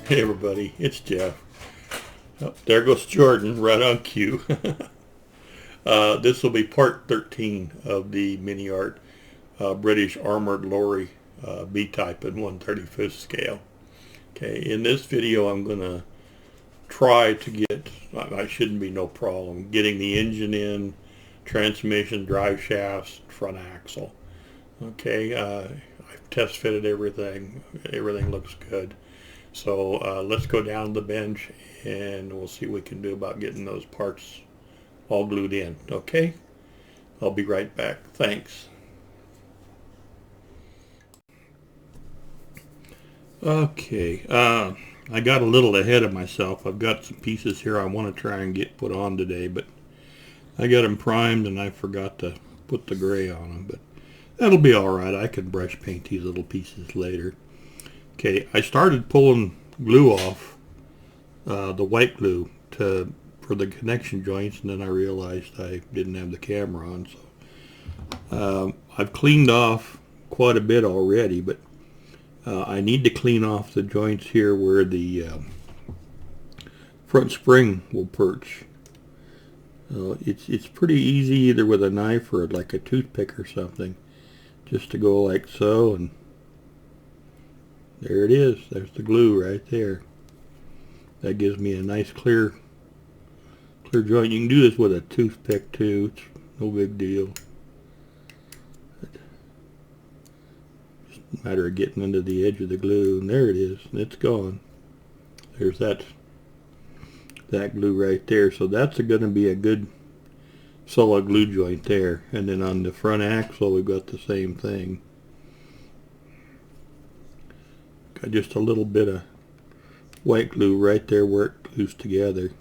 Hey everybody, it's Jeff. Oh, there goes Jordan, right on cue. This will be part 13 of the MiniArt British Armoured Lorry B-type in 1/35th scale. Okay, in this video I'm going to try to get, I shouldn't be no problem, getting the engine in, transmission, drive shafts, front axle. Okay, I've test fitted everything. Everything looks good. So let's go down the bench and we'll see what we can do about getting those parts all glued in. Okay? I'll be right back. Thanks. Okay, I got a little ahead of myself. I've got some pieces here I want to try and get put on today, but I got them primed and I forgot to put the gray on them, but that'll be alright. I can brush paint these little pieces later. Okay, I started pulling glue off, the white glue for the connection joints, and then I realized I didn't have the camera on. So I've cleaned off quite a bit already, but I need to clean off the joints here where the front spring will perch. It's pretty easy either with a knife or like a toothpick or something, just to go like so, and there it is. There's the glue right there. That gives me a nice clear joint. You can do this with a toothpick too. It's no big deal. Just a matter of getting under the edge of the glue, and there it is. It's gone. There's that glue right there. So that's going to be a good solid glue joint there. And then on the front axle, we've got the same thing. Got just a little bit of white glue right there where it glues together.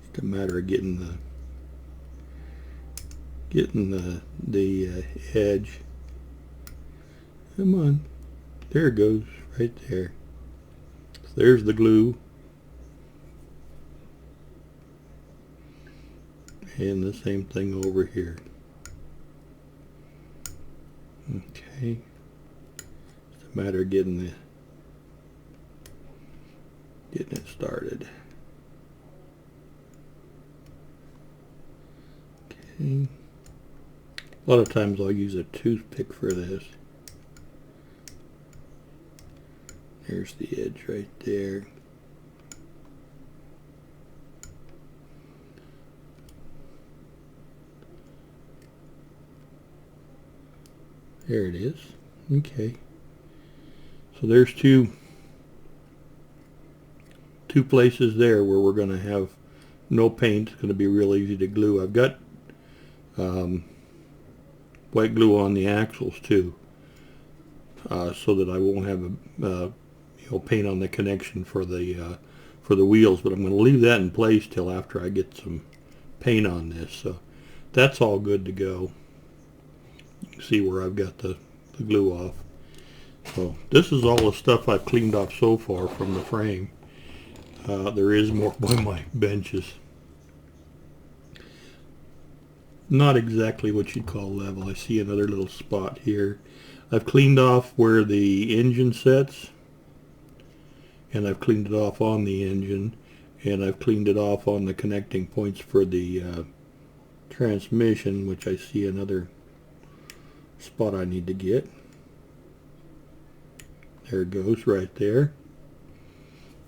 It's a matter of getting the edge. Come on, there it goes right there. So there's the glue, and the same thing over here. Okay. Matter of getting it started. Okay. A lot of times I'll use a toothpick for this. There's the edge right there. There it is. Okay. So there's two places there where we're going to have no paint. It's going to be real easy to glue. I've got white glue on the axles too, so that I won't have paint on the connection for the wheels. But I'm going to leave that in place till after I get some paint on this. So that's all good to go. You can see where I've got the glue off. So this is all the stuff I've cleaned off so far from the frame. There is more by my benches. Not exactly what you'd call level. I see another little spot here. I've cleaned off where the engine sets, and I've cleaned it off on the engine, and I've cleaned it off on the connecting points for the transmission, which I see another spot I need to get. There it goes right there.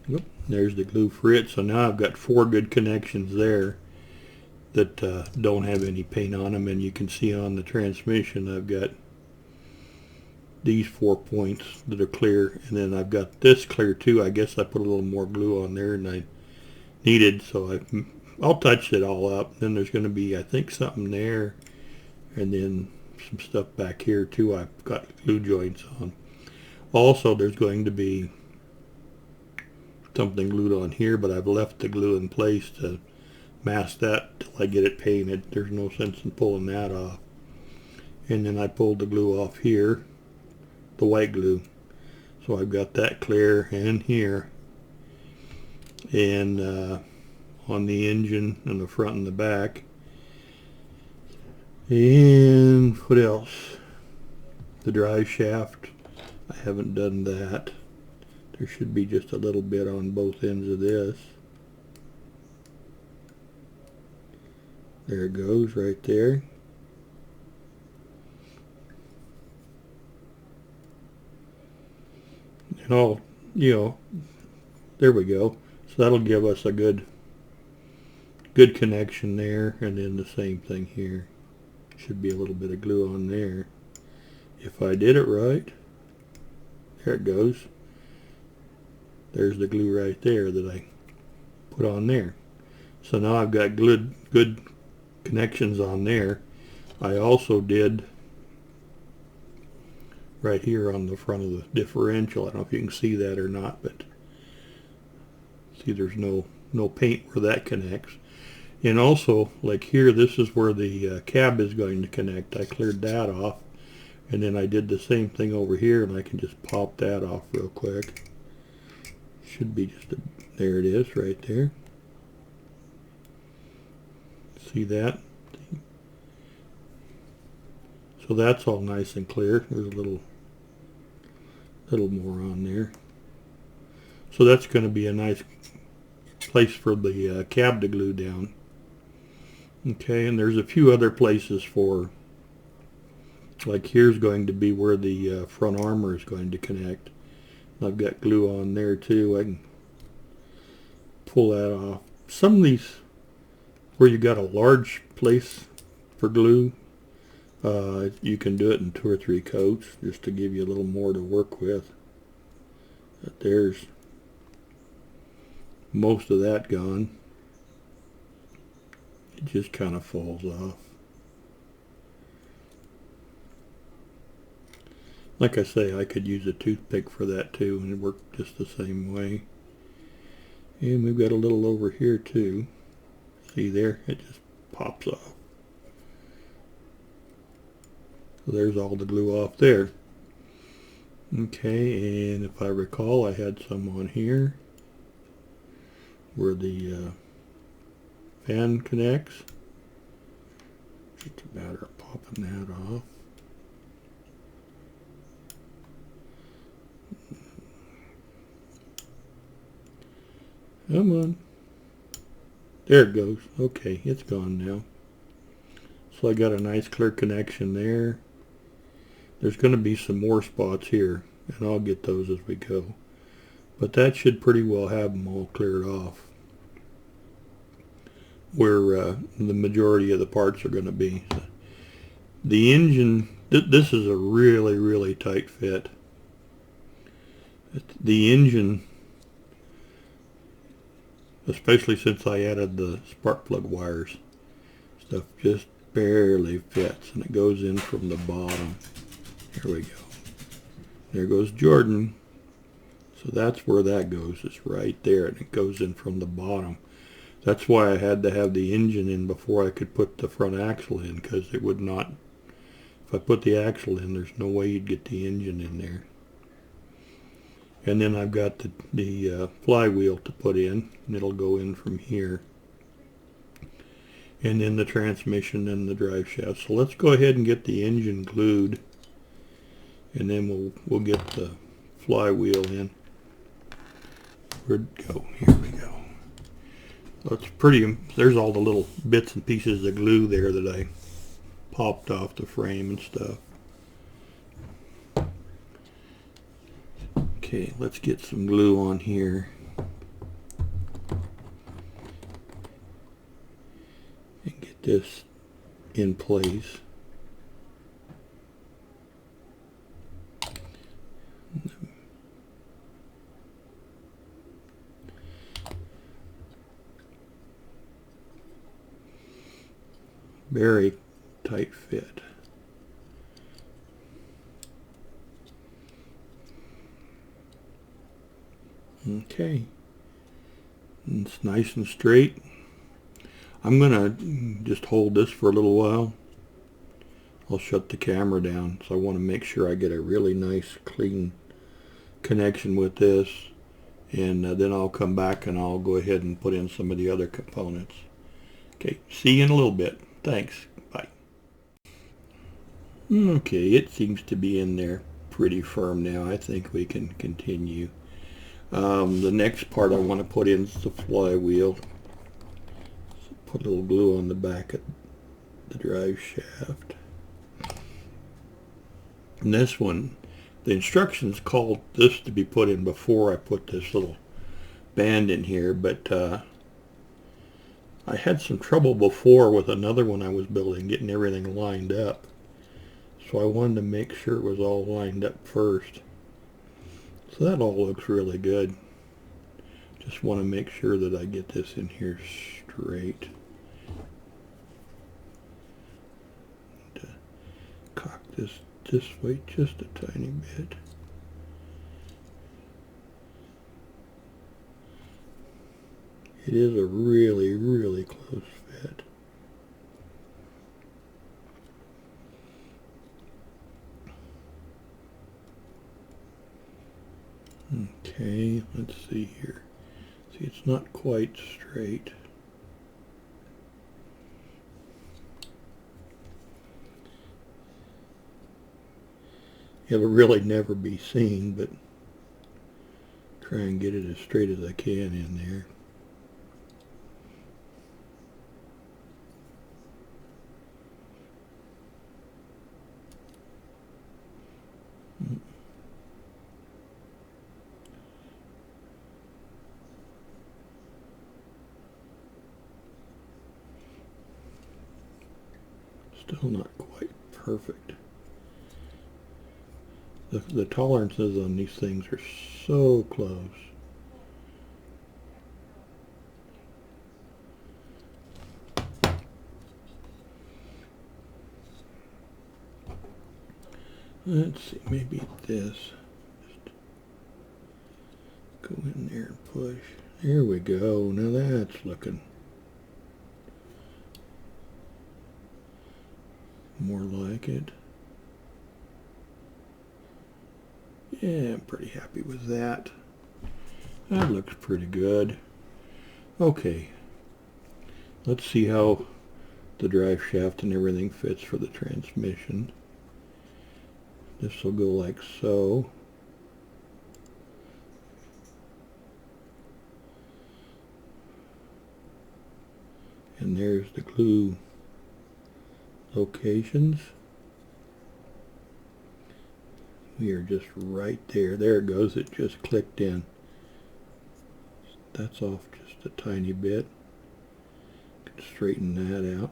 Yep, there's the glue for it. So now I've got 4 good connections there that don't have any paint on them, and you can see on the transmission I've got these 4 points that are clear, and then I've got this clear too. I guess I put a little more glue on there than I needed, so I'll touch it all up. Then there's going to be, I think, something there, and then some stuff back here too I've got glue joints on. Also, there's going to be something glued on here, but I've left the glue in place to mask that till I get it painted. There's no sense in pulling that off. And then I pulled the glue off here, the white glue. So I've got that clear and here. And on the engine on the front and the back. And what else? The drive shaft I haven't done that. There should be just a little bit on both ends of this. There it goes right there. And all, there we go. So that'll give us a good connection there, and then the same thing here. Should be a little bit of glue on there. If I did it right, there it goes. There's the glue right there that I put on there. So now I've got good connections on there. I also did right here on the front of the differential. I don't know if you can see that or not, but see there's no paint where that connects. And also, like here, this is where the cab is going to connect. I cleared that off, and then I did the same thing over here, and I can just pop that off real quick. Should be just there it is right there. See that? So that's all nice and clear. There's a little more on there. So that's going to be a nice place for the cab to glue down. Okay, and there's a few other places for, like here's going to be where the front armor is going to connect. I've got glue on there too. I can pull that off. Some of these where you got a large place for glue, you can do it in 2 or 3 coats just to give you a little more to work with. But there's most of that gone. It just kind of falls off. Like I say, I could use a toothpick for that too, and it worked just the same way. And we've got a little over here too. See there? It just pops off. So there's all the glue off there. Okay, and if I recall, I had some on here where the fan connects. Just a matter of popping that off. Come on. There it goes. Okay, it's gone now. So I got a nice clear connection there. There's going to be some more spots here, and I'll get those as we go. But that should pretty well have them all cleared off, where the majority of the parts are going to be. The engine, this is a really tight fit. The engine, especially since I added the spark plug wires, stuff just barely fits, and it goes in from the bottom. Here we go. There goes Jordan. So that's where that goes. It's right there, and it goes in from the bottom. That's why I had to have the engine in before I could put the front axle in, because it would not, if I put the axle in, there's no way you'd get the engine in there. And then I've got the flywheel to put in, and it'll go in from here. And then the transmission and the drive shaft. So let's go ahead and get the engine glued, and then we'll get the flywheel in. Where'd it go? Here we go. So it's pretty, there's all the little bits and pieces of glue there that I popped off the frame and stuff. Okay, let's get some glue on here. And get this in place. Very tight fit. Okay, and it's nice and straight. I'm gonna just hold this for a little while. I'll shut the camera down, so I want to make sure I get a really nice clean connection with this, and then I'll come back and I'll go ahead and put in some of the other components. Okay, see you in a little bit. Thanks. Bye. Okay, it seems to be in there pretty firm now. I think we can continue. The next part I want to put in is the flywheel. So put a little glue on the back of the drive shaft. And this one, the instructions called this to be put in before I put this little band in here, but I had some trouble before with another one I was building getting everything lined up. So I wanted to make sure it was all lined up first. So that all looks really good. Just want to make sure that I get this in here straight. To cock this way just a tiny bit. It is a really, really close fit. Okay, let's see here. See, it's not quite straight. It'll really never be seen, but try and get it as straight as I can in there. Still not quite perfect. The tolerances on these things are so close. Let's see, maybe this. Just go in there and push. There we go. Now that's looking more like it. Yeah, I'm pretty happy with that. That looks pretty good. Okay, let's see how the drive shaft and everything fits for the transmission. This will go like so. And there's the glue locations. We are just right there. There it goes. It just clicked in. That's off just a tiny bit. Can straighten that out.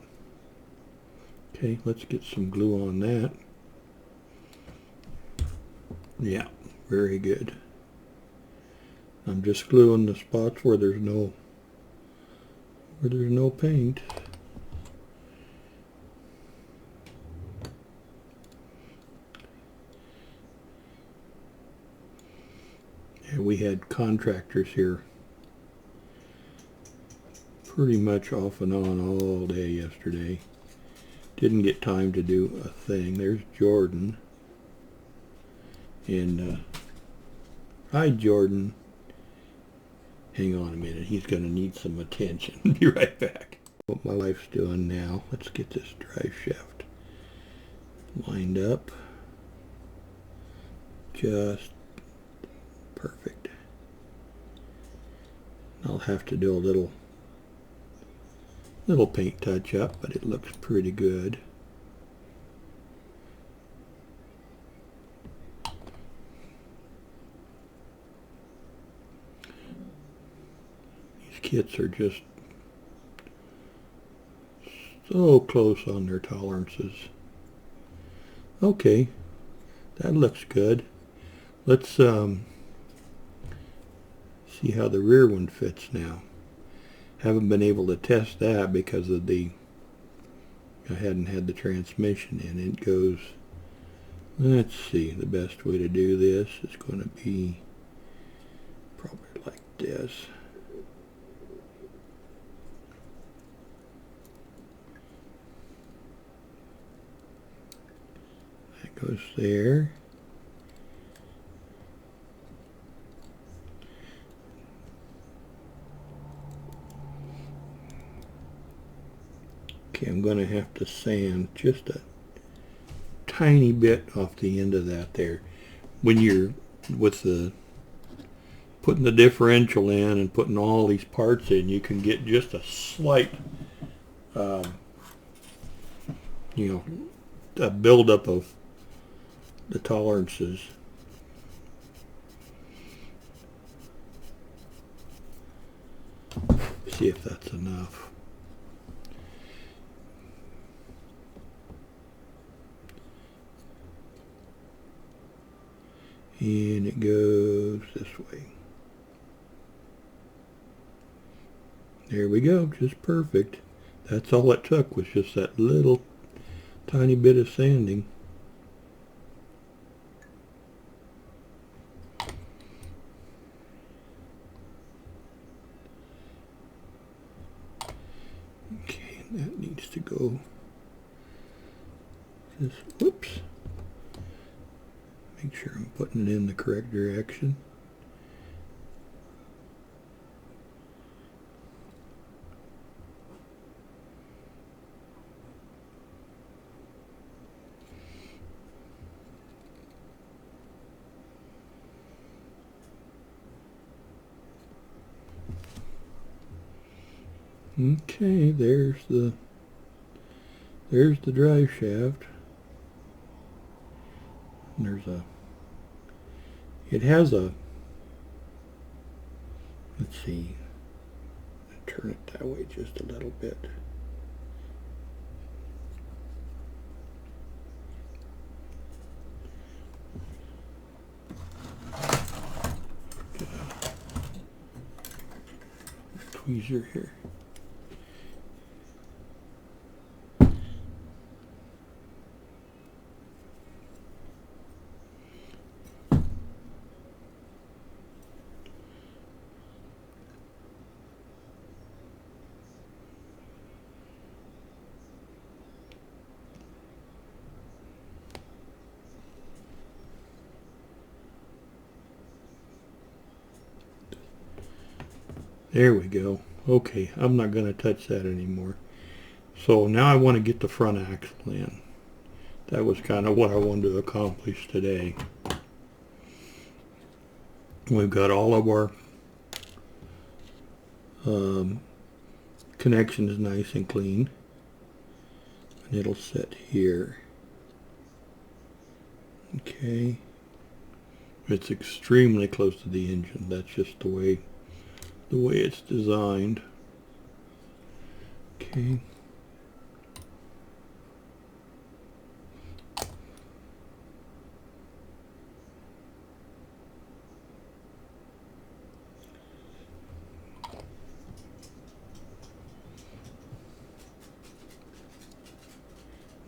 Okay, let's get some glue on that. Yeah, very good. I'm just gluing the spots where there's no paint. We had contractors here pretty much off and on all day yesterday. Didn't get time to do a thing. There's Jordan. And hi Jordan. Hang on a minute. He's going to need some attention. Be right back. What my wife's doing now. Let's get this drive shaft lined up. Just perfect. I'll have to do a little paint touch up, but it looks pretty good. These kits are just so close on their tolerances. Okay, that looks good. Let's see how the rear one fits now. Haven't been able to test that because of I hadn't had the transmission in. It goes, let's see, the best way to do this is going to be probably like this. That goes there. Okay, I'm going to have to sand just a tiny bit off the end of that there. when you're with the putting the differential in and putting all these parts in, you can get just a slight, you know, a buildup of the tolerances. See if that's enough. And it goes this way. There we go, just perfect. That's all it took, was just that little tiny bit of sanding. Okay, that needs to go just, whoops. Make sure I'm putting it in the correct direction. Okay, there's the drive shaft. And there's it has a, let's see, turn it that way just a little bit. Get a tweezer here. There we go. Okay, I'm not going to touch that anymore. So now I want to get the front axle in. That was kind of what I wanted to accomplish today. We've got all of our connections nice and clean. And it'll sit here. Okay. It's extremely close to the engine. That's just the way it's designed. Okay.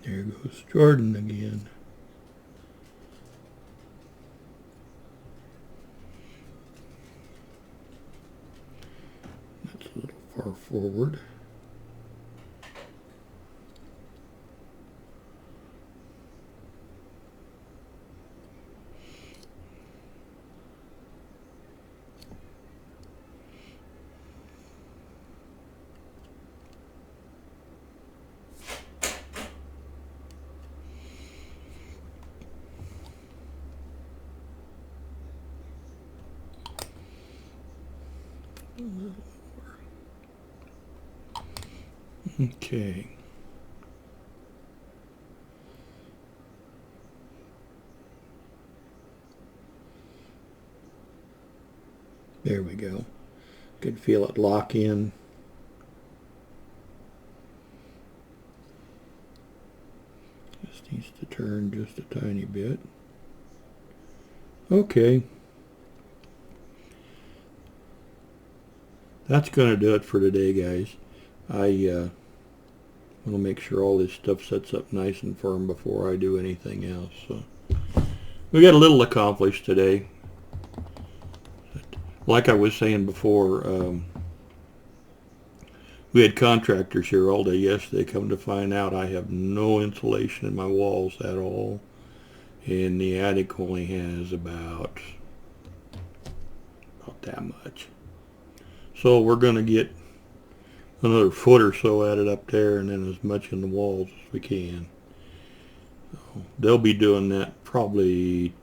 There goes Jordan again. That's a little far forward. Okay. There we go. Could feel it lock in. Just needs to turn just a tiny bit. Okay. That's going to do it for today, guys. I want to make sure all this stuff sets up nice and firm before I do anything else. So we got a little accomplished today. Like I was saying before, we had contractors here all day yesterday. Come to find out, I have no insulation in my walls at all, and the attic only has about that much. So we're going to get another foot or so added up there, and then as much in the walls as we can. So they'll be doing that probably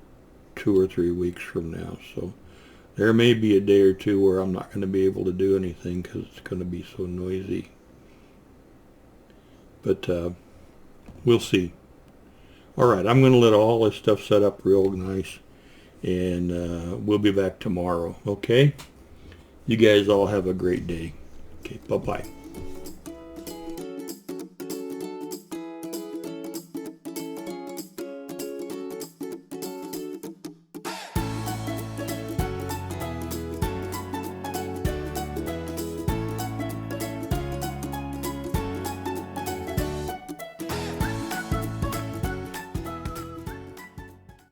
2 or 3 weeks from now. So there may be a day or two where I'm not going to be able to do anything because it's going to be so noisy. But we'll see. All right, I'm going to let all this stuff set up real nice, and we'll be back tomorrow, okay? You guys all have a great day. Okay, bye-bye.